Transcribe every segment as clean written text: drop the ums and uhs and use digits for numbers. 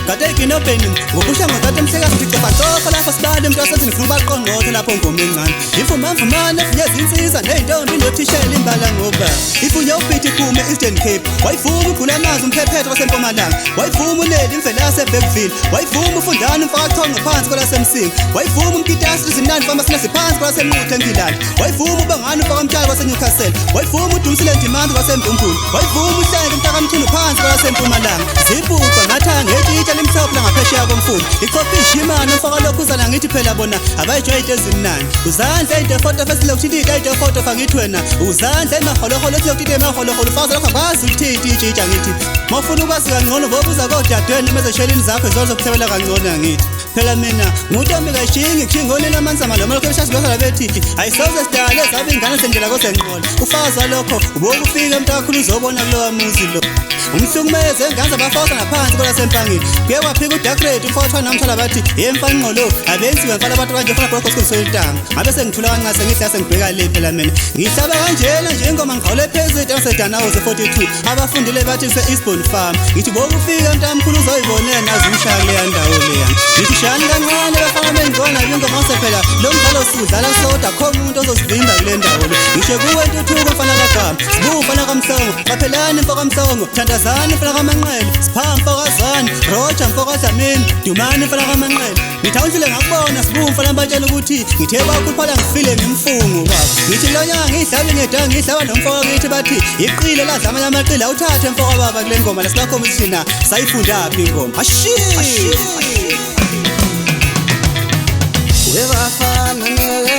Kade kinopeni ngobusha ngokade mhleka sicofa cofa lapha sibale mntu asathi ngifuna ubaqonda ngqotha lapho ngoma encane imfumamfumane efinyeza insizwa ney'ntombi nothishela imbala ngoba ifunye ubhithi iphume Eastern Cape wayivuma ugula amazi umphephetho wasempumalanga wayivuma uneli imvela yaseBergville wayivuma ufundana umfakathongo phansi kwelasemsinga wayivuma umkitasi izinani famasina phansi kwelasemnquthe enkilali wayivuma ubangani umfakamtshali kwaseNewcastle wayivuma udumisile ndimambi kwasembumbulu wayivuma uhlenge umtakamthunu phansi kwelasempumalanga zibuca ngathanga etitsha limhlophe langaphesheya komfula ikhophisha imani umfaka lokhu uzana ngithi phela bona abayijwayete ezimnandi uzandla into fesile ukuthintita into photo fangithi wena uzandla emaholoholo ethi yokuthinte emaholoholo ufaza lokho akwazi ukuthintita itshitsha ngithi mawufuna ukwazi kangcono bobuza kodadweni emezeshelini zakho zokuthebela kangcono ngithi phela mina nguNtombi kaShingi kushingolela amanzama lo malokho eshasi lokho labethi ayisoze sidale zabe ingane sendlela kosenqola ufaza lokho ubokufika emntakhulu uzobona kulowa muzi lo umhlukumeze enganza bafosa ngaphansi kwalasempangeni kuye kwaphika uDakrate ufothwa namthala bathi yemfanqolo abenziwe mfana abantu kanje funa bhokho kusolitanga ngabe sengithula kancane sengithi sengibheka le phela mina ngihlaba kanjena nje ingoma ngiqhawule phezulu esedanawo ze42 abafundile bathi kuse Eastbourne Farm ngithi bokufika mntamkhulu uzoyibonela nazi umshaya leya ndawo leya ngithi shani kancane bafana bengibona ingoma sephela lo mdlalo sidlala soda khona umuntu ozosivimba kule ndawo le ngisho kuwe ntuthuko mfana kaGama sibufana kaMsongo baphelani mfaka Msongo Thandazani mfana kaManqele Siphampa kaZani Roger mfaka Dlamini Dumani mfana kaManqele ngithawuthile ngakubona sibu mfana batshela ukuthi ngithe bakhuphala ngifile ngemfungu baba ngithi lonyanga ngihlabe ngedanga ngihlaba nomfaka ngithi bathi iqile ladlama lamaqila uthathe mfaka baba kule ngoma lasilakho thina sayifunda aphi ingoma ashi webafana ngeke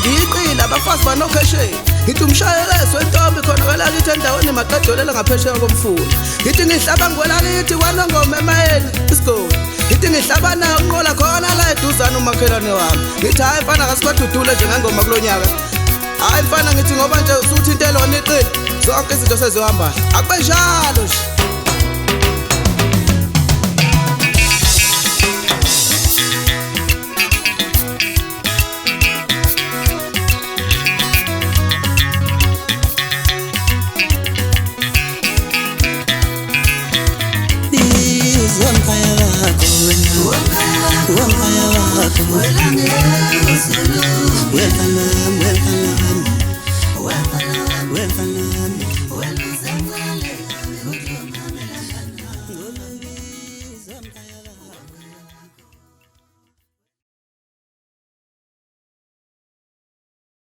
ngiyiqila abafazi banokhesheni ngithi umshayelezo wentombi khona kwelakithi endaweni maqedolela ngaphesheya komfula ngithi ngihlaba ngwelakithi kwanongoma emayeni isigodi ngithi ngihlaba nayo unqola khona la eduzana umakhelwane wami ngithi hayi mfana kasikwadudule njengengoma kulonyaka hayi mfana ngithi ngoba nje usuthinte lona iqili zonke izinto seziyohamba akube njalo nje